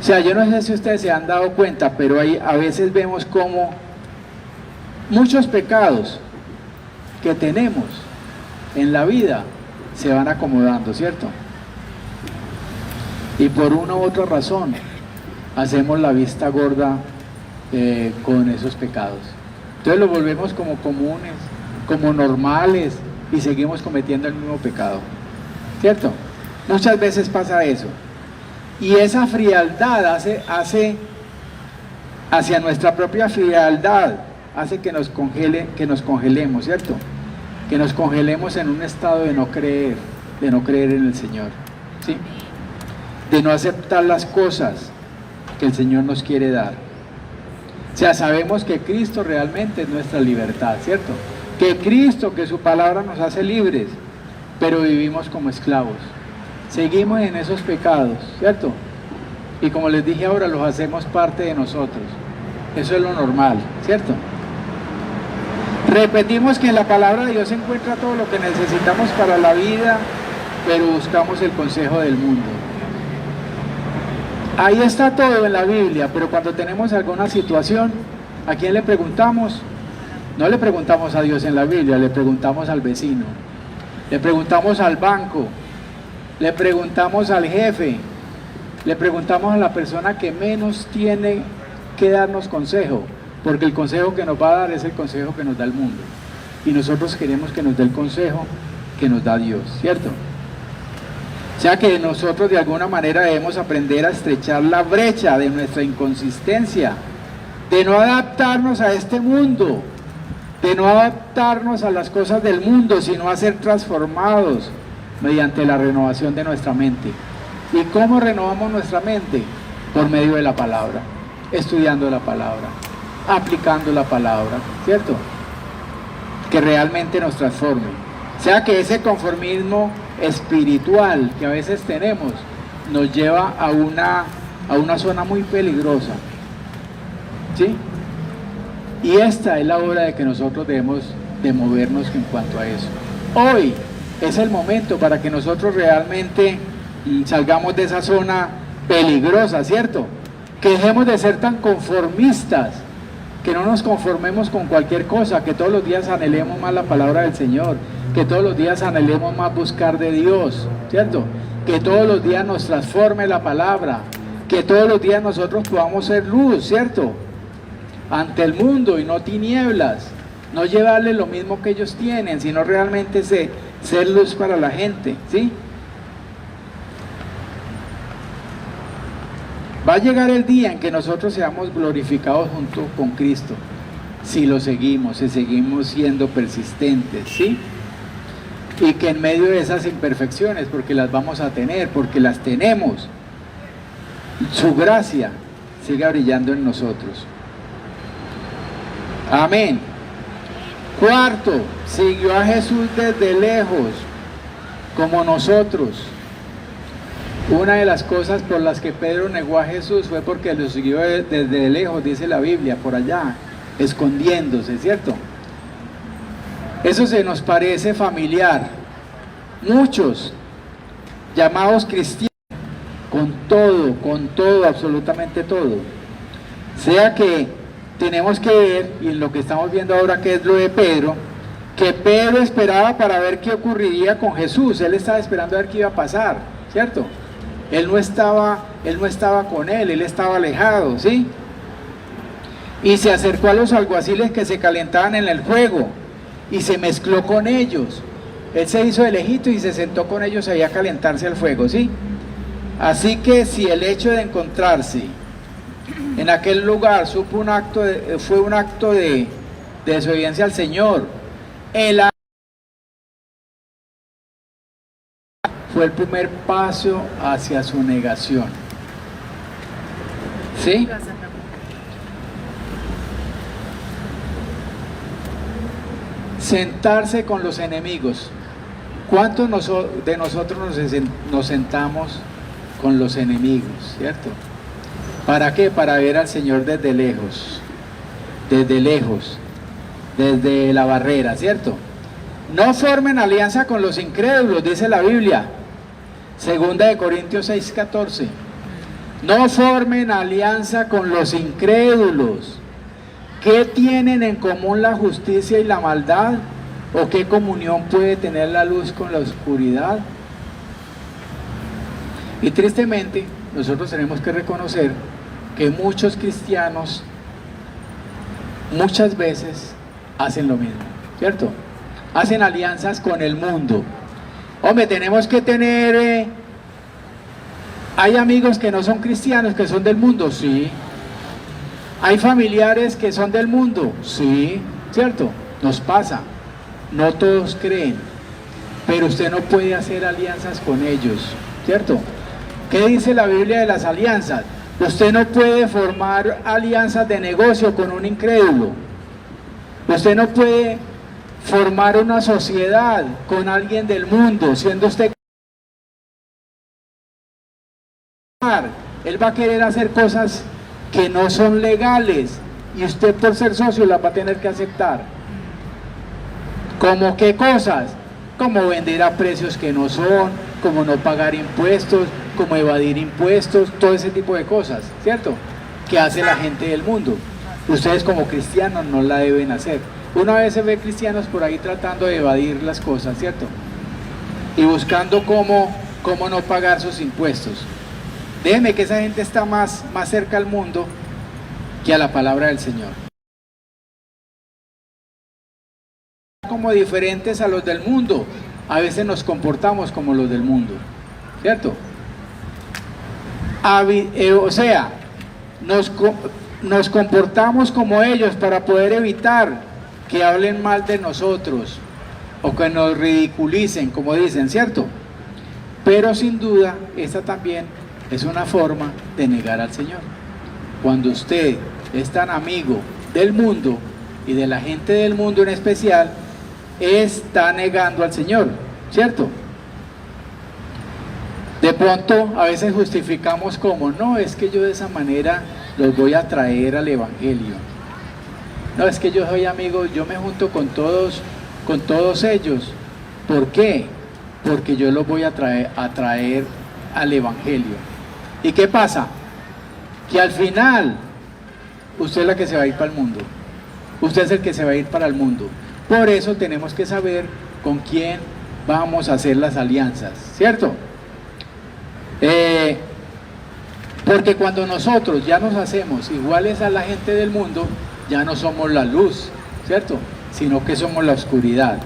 O sea, yo no sé si ustedes se han dado cuenta, pero a veces vemos como muchos pecados que tenemos en la vida se van acomodando, ¿cierto? Y por una u otra razón hacemos la vista gorda con esos pecados. Entonces los volvemos como comunes, como normales, y seguimos cometiendo el mismo pecado, ¿cierto? Muchas veces pasa eso. Y esa frialdad hace hacia nuestra propia frialdad, hace que nos congelemos, ¿cierto? Que nos congelemos en un estado de no creer en el Señor, ¿sí? De no aceptar las cosas que el Señor nos quiere dar. O sea, sabemos que Cristo realmente es nuestra libertad, ¿cierto? Que Cristo, que su palabra nos hace libres, pero vivimos como esclavos. Seguimos en esos pecados, ¿cierto? Y como les dije ahora, los hacemos parte de nosotros. Eso es lo normal, ¿cierto? Repetimos que en la palabra de Dios se encuentra todo lo que necesitamos para la vida, pero buscamos el consejo del mundo. Ahí está todo en la Biblia, pero cuando tenemos alguna situación, ¿a quién le preguntamos? No le preguntamos a Dios en la Biblia, le preguntamos al vecino, le preguntamos al banco, le preguntamos al jefe, le preguntamos a la persona que menos tiene que darnos consejo, porque el consejo que nos va a dar es el consejo que nos da el mundo. Y nosotros queremos que nos dé el consejo que nos da Dios, ¿cierto? O sea que nosotros de alguna manera debemos aprender a estrechar la brecha de nuestra inconsistencia, de no adaptarnos a este mundo, de no adaptarnos a las cosas del mundo, sino a ser transformados mediante la renovación de nuestra mente. ¿Y cómo renovamos nuestra mente? Por medio de la palabra, estudiando la palabra, aplicando la palabra, ¿cierto? Que realmente nos transforme. O sea que ese conformismo espiritual que a veces tenemos nos lleva a una zona muy peligrosa, ¿sí? Y esta es la hora de que nosotros debemos de movernos en cuanto a eso. Hoy es el momento para que nosotros realmente salgamos de esa zona peligrosa, ¿cierto? Que dejemos de ser tan conformistas, que no nos conformemos con cualquier cosa, que todos los días anhelemos más la palabra del Señor, que todos los días anhelemos más buscar de Dios, ¿cierto? Que todos los días nos transforme la palabra, que todos los días nosotros podamos ser luz, ¿cierto? Ante el mundo y no tinieblas, no llevarle lo mismo que ellos tienen, sino realmente ser luz para la gente, ¿sí? Va a llegar el día en que nosotros seamos glorificados junto con Cristo, si lo seguimos, si seguimos siendo persistentes, ¿sí? Y que en medio de esas imperfecciones, porque las vamos a tener, porque las tenemos, su gracia siga brillando en nosotros. Amén. Cuarto, siguió a Jesús desde lejos, como nosotros. Una de las cosas por las que Pedro negó a Jesús fue porque lo siguió desde lejos, dice la Biblia, por allá, escondiéndose, ¿cierto? Eso se nos parece familiar. Muchos llamados cristianos, con todo, absolutamente todo. Sea que tenemos que ver, y en lo que estamos viendo ahora que es lo de Pedro, que Pedro esperaba para ver qué ocurriría con Jesús. Él estaba esperando a ver qué iba a pasar, ¿cierto? Él no estaba con él estaba alejado, ¿sí? Y se acercó a los alguaciles que se calentaban en el fuego y se mezcló con ellos. Él se hizo de lejito y se sentó con ellos ahí a calentarse al fuego, ¿sí? Así que si el hecho de encontrarse en aquel lugar fue un acto de desobediencia al Señor, fue el primer paso hacia su negación, ¿sí? Sentarse con los enemigos. ¿Cuántos de nosotros nos sentamos con los enemigos, cierto? ¿Para qué? Para ver al Señor desde lejos, desde la barrera, ¿cierto? No formen alianza con los incrédulos, dice la Biblia, 2 Corintios 6:14. No formen alianza con los incrédulos. ¿Qué tienen en común la justicia y la maldad? ¿O qué comunión puede tener la luz con la oscuridad? Y tristemente, nosotros tenemos que reconocer que muchos cristianos muchas veces hacen lo mismo, ¿cierto? Hacen alianzas con el mundo. Hombre, tenemos que tener... ¿Hay amigos que no son cristianos, que son del mundo? Sí. ¿Hay familiares que son del mundo? Sí, ¿cierto? Nos pasa. No todos creen. Pero usted no puede hacer alianzas con ellos, ¿cierto? ¿Qué dice la Biblia de las alianzas? Usted no puede formar alianzas de negocio con un incrédulo. Usted no puede formar una sociedad con alguien del mundo, siendo usted... Él va a querer hacer cosas que no son legales y usted por ser socio las va a tener que aceptar. ¿Cómo qué cosas? Como vender a precios que no son, como no pagar impuestos, como evadir impuestos, todo ese tipo de cosas, ¿cierto? Que hace la gente del mundo. Ustedes como cristianos no la deben hacer. Una vez se ve cristianos por ahí tratando de evadir las cosas, ¿cierto? Y buscando cómo no pagar sus impuestos. Déjeme que esa gente está más cerca al mundo que a la palabra del Señor. Como diferentes a los del mundo, a veces nos comportamos como los del mundo, ¿cierto? O sea, nos comportamos como ellos para poder evitar que hablen mal de nosotros o que nos ridiculicen, como dicen, ¿cierto? Pero sin duda, esta también es una forma de negar al Señor. Cuando usted es tan amigo del mundo y de la gente del mundo en especial, está negando al Señor, ¿cierto? De pronto a veces justificamos como, no, es que yo de esa manera los voy a traer al Evangelio. No, es que yo soy amigo, yo me junto con todos ellos. ¿Por qué? Porque yo los voy a traer al Evangelio. ¿Y qué pasa? Que al final, usted es la que se va a ir para el mundo. Usted es el que se va a ir para el mundo. Por eso tenemos que saber con quién vamos a hacer las alianzas, ¿cierto? Porque cuando nosotros ya nos hacemos iguales a la gente del mundo, ya no somos la luz, ¿cierto? Sino que somos la oscuridad,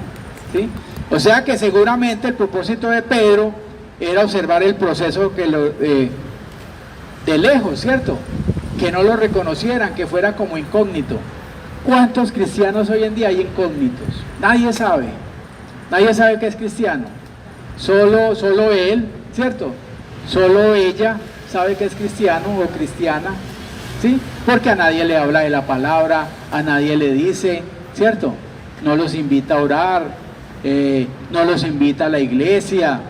¿sí? O sea que seguramente el propósito de Pedro era observar el proceso de lejos, ¿cierto? Que no lo reconocieran, que fuera como incógnito. ¿Cuántos cristianos hoy en día hay incógnitos? Nadie sabe que es cristiano. Solo él, ¿cierto? Solo ella sabe que es cristiano o cristiana, ¿sí? Porque a nadie le habla de la palabra, a nadie le dice, ¿cierto? No los invita a orar, no los invita a la iglesia,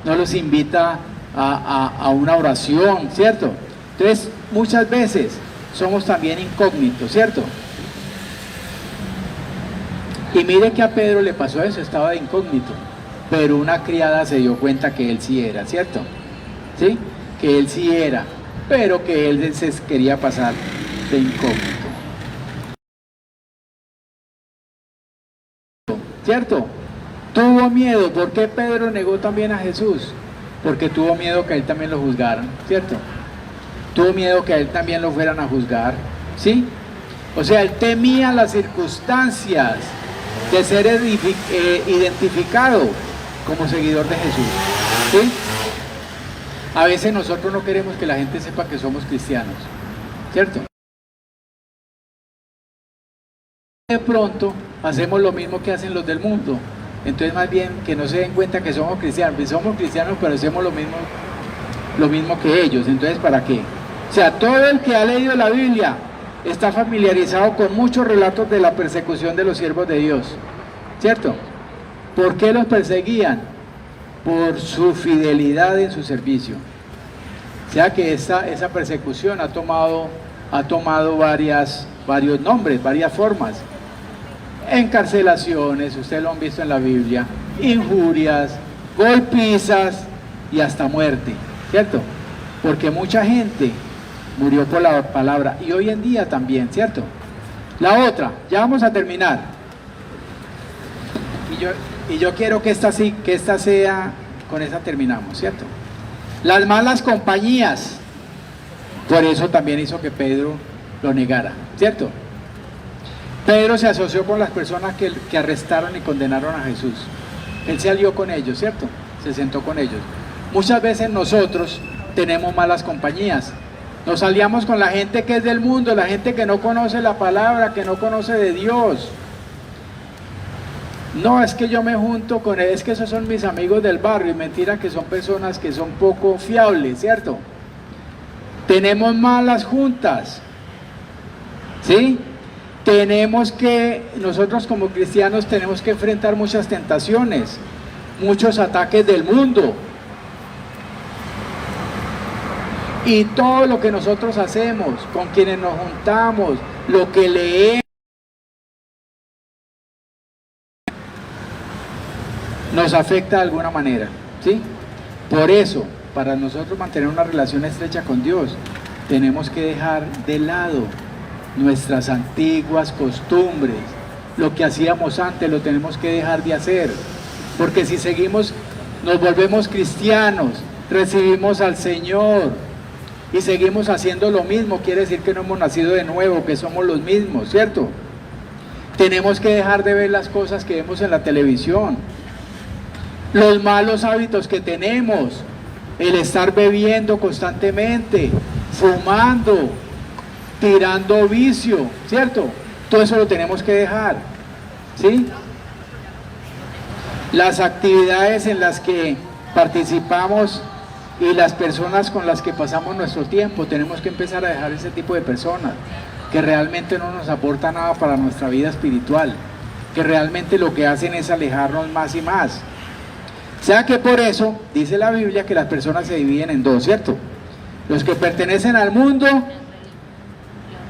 no los invita a una oración, ¿cierto? Entonces, muchas veces somos también incógnitos, ¿cierto? Y mire que a Pedro le pasó eso, estaba de incógnito, pero una criada se dio cuenta que él sí era, ¿cierto? ¿Sí? Que él sí era, pero que él se quería pasar de incógnito, ¿cierto? Tuvo miedo. ¿Por qué Pedro negó también a Jesús? Porque tuvo miedo que a él también lo juzgaran, ¿cierto? Tuvo miedo que a él también lo fueran a juzgar, ¿sí? O sea, él temía las circunstancias de ser identificado como seguidor de Jesús, ¿sí? A veces nosotros no queremos que la gente sepa que somos cristianos, ¿cierto? De pronto hacemos lo mismo que hacen los del mundo. Entonces más bien que no se den cuenta que somos cristianos, pero hacemos lo mismo que ellos. Entonces, ¿para qué? O sea, todo el que ha leído la Biblia está familiarizado con muchos relatos de la persecución de los siervos de Dios, ¿cierto? ¿Por qué los perseguían? Por su fidelidad en su servicio. O sea que esa persecución ha tomado varios nombres, varias formas. Encarcelaciones, ustedes lo han visto en la Biblia, injurias, golpizas y hasta muerte, ¿cierto? Porque mucha gente murió por la palabra y hoy en día también, ¿cierto? La otra, ya vamos a terminar. Y yo quiero que esta sea, con esta terminamos, ¿cierto? Las malas compañías, por eso también hizo que Pedro lo negara, ¿cierto? Pedro se asoció con las personas que arrestaron y condenaron a Jesús. Él se alió con ellos, ¿cierto? Se sentó con ellos. Muchas veces nosotros tenemos malas compañías. Nos aliamos con la gente que es del mundo, la gente que no conoce la palabra, que no conoce de Dios. No, es que yo me junto con él, es que esos son mis amigos del barrio, y mentira que son personas que son poco fiables, ¿cierto? Tenemos malas juntas, ¿sí? Nosotros como cristianos tenemos que enfrentar muchas tentaciones, muchos ataques del mundo. Y todo lo que nosotros hacemos, con quienes nos juntamos, lo que leemos, nos afecta de alguna manera, ¿sí? Por eso, para nosotros mantener una relación estrecha con Dios, tenemos que dejar de lado nuestras antiguas costumbres. Lo que hacíamos antes lo tenemos que dejar de hacer, porque si seguimos, nos volvemos cristianos, recibimos al Señor y seguimos haciendo lo mismo, quiere decir que no hemos nacido de nuevo, que somos los mismos, ¿cierto? Tenemos que dejar de ver las cosas que vemos en la televisión, los malos hábitos que tenemos, el estar bebiendo constantemente, fumando, tirando vicio, ¿cierto? Todo eso lo tenemos que dejar, ¿sí? Las actividades en las que participamos y las personas con las que pasamos nuestro tiempo, tenemos que empezar a dejar ese tipo de personas que realmente no nos aporta nada para nuestra vida espiritual, que realmente lo que hacen es alejarnos más y más. O sea que por eso dice la Biblia que las personas se dividen en dos, ¿cierto? Los que pertenecen al mundo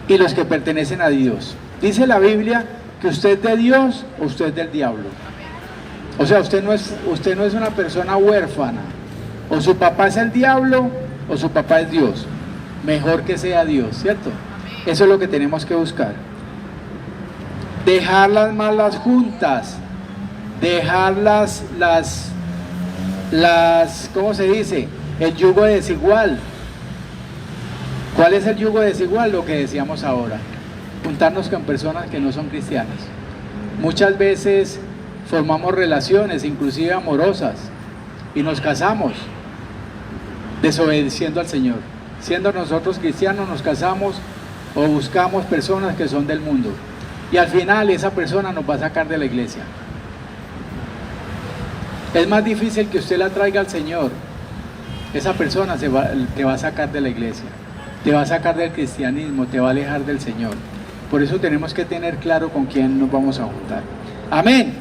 y los que pertenecen a Dios. Dice la Biblia que usted es de Dios o usted es del diablo. O sea, usted no es una persona huérfana. O su papá es el diablo o su papá es Dios. Mejor que sea Dios, ¿cierto? Eso es lo que tenemos que buscar. Dejar las malas juntas, dejar ¿cómo se dice? El yugo desigual. ¿Cuál es el yugo desigual? Lo que decíamos ahora. Juntarnos con personas que no son cristianas. Muchas veces formamos relaciones, inclusive amorosas, y nos casamos desobedeciendo al Señor. Siendo nosotros cristianos, nos casamos o buscamos personas que son del mundo. Y al final esa persona nos va a sacar de la iglesia. Es más difícil que usted la traiga al Señor. Esa persona te va a sacar de la iglesia, te va a sacar del cristianismo, te va a alejar del Señor. Por eso tenemos que tener claro con quién nos vamos a juntar. Amén.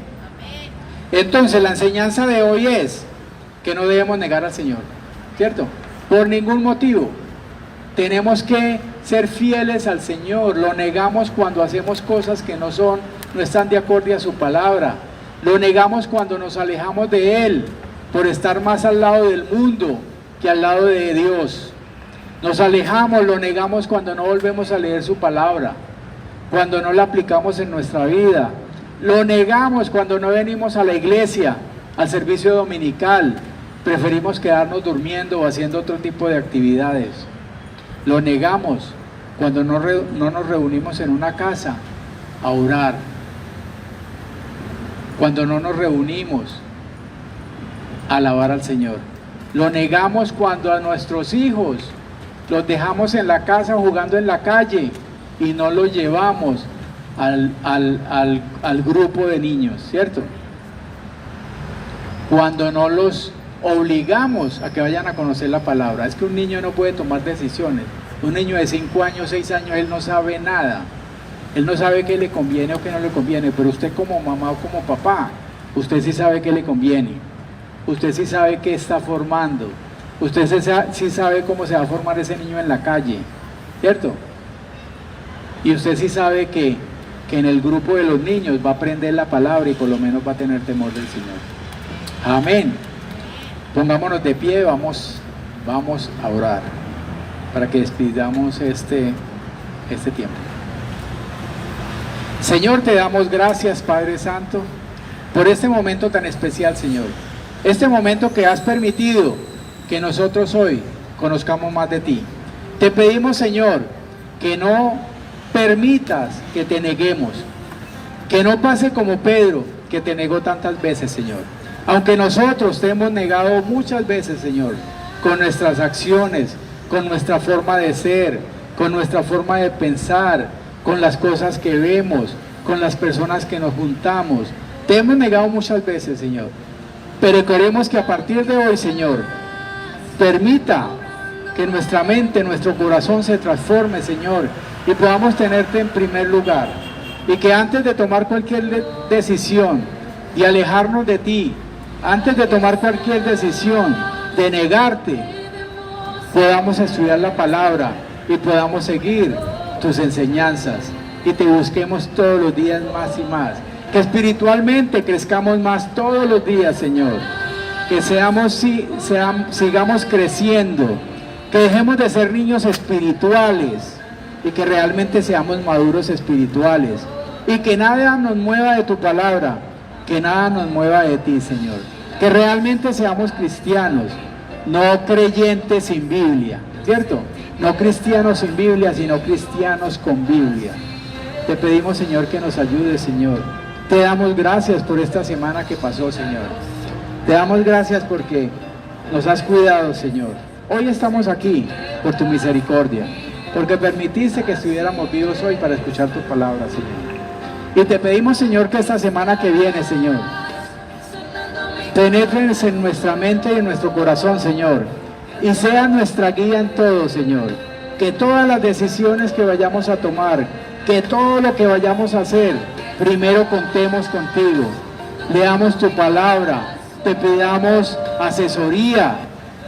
Entonces la enseñanza de hoy es que no debemos negar al Señor, ¿cierto? Por ningún motivo. Tenemos que ser fieles al Señor. Lo negamos cuando hacemos cosas que no están de acuerdo a su palabra. Lo negamos cuando nos alejamos de Él por estar más al lado del mundo que al lado de Dios. Nos alejamos, lo negamos cuando no volvemos a leer su palabra, cuando no la aplicamos en nuestra vida. Lo negamos cuando no venimos a la iglesia, al servicio dominical. Preferimos quedarnos durmiendo o haciendo otro tipo de actividades. Lo negamos cuando no nos reunimos en una casa a orar, cuando no nos reunimos a alabar al Señor. Lo negamos cuando a nuestros hijos los dejamos en la casa jugando en la calle y no los llevamos al grupo de niños, ¿cierto? Cuando no los obligamos a que vayan a conocer la palabra. Es que un niño no puede tomar decisiones. Un niño de 5 años, 6 años, él no sabe nada. Él no sabe qué le conviene o qué no le conviene, pero usted como mamá o como papá, usted sí sabe qué le conviene. Usted sí sabe qué está formando. Usted sí sabe cómo se va a formar ese niño en la calle, ¿cierto? Y usted sí sabe que en el grupo de los niños va a aprender la palabra y por lo menos va a tener temor del Señor. Amén. Pongámonos de pie, vamos a orar para que despidamos este tiempo. Señor, te damos gracias, Padre Santo, por este momento tan especial, Señor. Este momento que has permitido que nosotros hoy conozcamos más de ti. Te pedimos, Señor, que no permitas que te neguemos, que no pase como Pedro, que te negó tantas veces, Señor. Aunque nosotros te hemos negado muchas veces, Señor, con nuestras acciones, con nuestra forma de ser, con nuestra forma de pensar, con las cosas que vemos, con las personas que nos juntamos. Te hemos negado muchas veces, Señor. Pero queremos que a partir de hoy, Señor, permita que nuestra mente, nuestro corazón se transforme, Señor, y podamos tenerte en primer lugar. Y que antes de tomar cualquier decisión y alejarnos de ti, antes de tomar cualquier decisión de negarte, podamos estudiar la palabra y podamos seguir tus enseñanzas y te busquemos todos los días más y más. Que espiritualmente crezcamos más todos los días, Señor. Que sigamos creciendo, que dejemos de ser niños espirituales y que realmente seamos maduros espirituales. Y que nada nos mueva de tu palabra, que nada nos mueva de ti, Señor. Que realmente seamos cristianos, no creyentes sin Biblia, ¿cierto? No cristianos sin Biblia, sino cristianos con Biblia. Te pedimos, Señor, que nos ayudes, Señor. Te damos gracias por esta semana que pasó, Señor. Te damos gracias porque nos has cuidado, Señor. Hoy estamos aquí por tu misericordia, porque permitiste que estuviéramos vivos hoy para escuchar tu palabra, Señor. Y te pedimos, Señor, que esta semana que viene, Señor, penetres en nuestra mente y en nuestro corazón, Señor, y sea nuestra guía en todo, Señor. Que todas las decisiones que vayamos a tomar, que todo lo que vayamos a hacer, primero contemos contigo. Leamos tu palabra, te pidamos asesoría,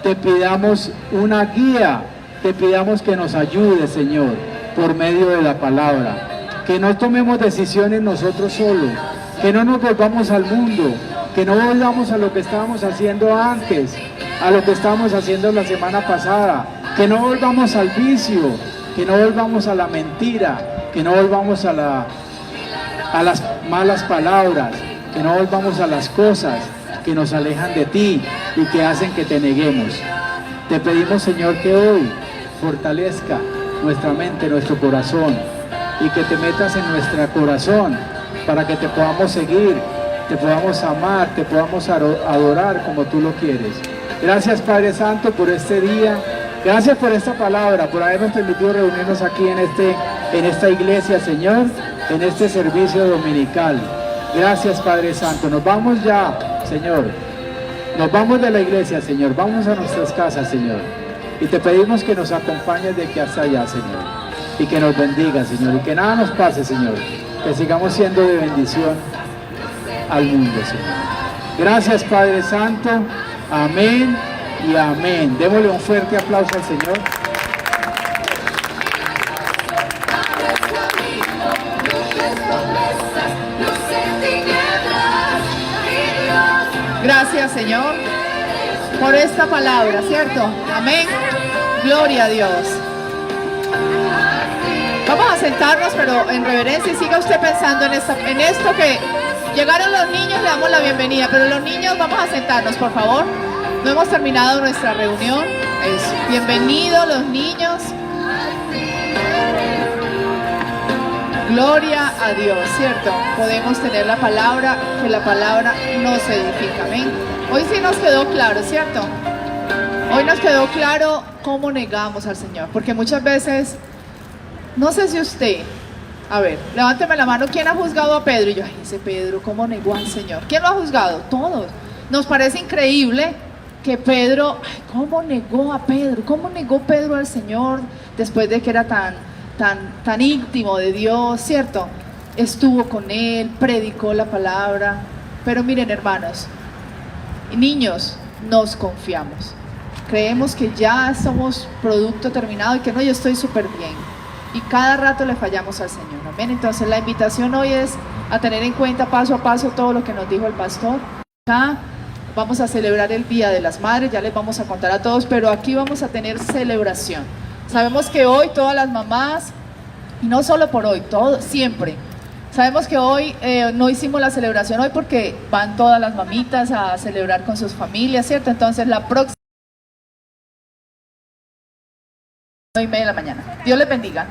te pidamos una guía, te pidamos que nos ayudes, Señor, por medio de la palabra. Que no tomemos decisiones nosotros solos, que no nos volvamos al mundo, que no volvamos a lo que estábamos haciendo antes, a lo que estábamos haciendo la semana pasada, que no volvamos al vicio, que no volvamos a la mentira, que no volvamos a las malas palabras, que no volvamos a las cosas que nos alejan de ti y que hacen que te neguemos. Te pedimos, Señor, que hoy fortalezca nuestra mente, nuestro corazón, y que te metas en nuestro corazón para que te podamos seguir, te podamos amar, te podamos adorar como tú lo quieres. Gracias, Padre Santo, por este día. Gracias por esta palabra, por habernos permitido reunirnos aquí en esta iglesia, Señor, en este servicio dominical. Gracias, Padre Santo. Nos vamos ya, Señor. Nos vamos de la iglesia, Señor. Vamos a nuestras casas, Señor. Y te pedimos que nos acompañes de aquí hasta allá, Señor. Y que nos bendiga, Señor. Y que nada nos pase, Señor. Que sigamos siendo de bendición al mundo, Señor. Gracias, Padre Santo. Amén y amén. Démosle un fuerte aplauso al Señor.
Gracias, Señor, por esta palabra, ¿cierto? Amén. Gloria a Dios. Vamos a sentarnos, pero en reverencia, y siga usted pensando en esto que llegaron los niños, le damos la bienvenida, pero los niños, vamos a sentarnos, por favor. No hemos terminado nuestra reunión. Bienvenidos los niños. Gloria a Dios, ¿cierto? Podemos tener la palabra, que la palabra nos edifica, amén. Hoy sí nos quedó claro, ¿cierto? Hoy nos quedó claro cómo negamos al Señor, porque muchas veces, no sé si usted, a ver, levánteme la mano, ¿quién ha juzgado a Pedro? Y yo, ay, ese Pedro, ¿cómo negó al Señor? ¿Quién lo ha juzgado? Todos. Nos parece increíble que Pedro, ay, ¿cómo negó a Pedro? ¿Cómo negó Pedro al Señor después de que era tan íntimo de Dios, ¿cierto? Estuvo con él, predicó la palabra. Pero miren, hermanos y niños, nos confiamos. Creemos que ya somos producto terminado y que no, yo estoy súper bien. Y cada rato le fallamos al Señor, amén. Entonces la invitación hoy es a tener en cuenta paso a paso todo lo que nos dijo el pastor. Acá vamos a celebrar el Día de las Madres, ya les vamos a contar a todos, pero aquí vamos a tener celebración. Sabemos que hoy todas las mamás, y no solo por hoy, siempre, sabemos que hoy no hicimos la celebración hoy porque van todas las mamitas a celebrar con sus familias, ¿cierto? Entonces la próxima 9:30 de la mañana. Dios les bendiga.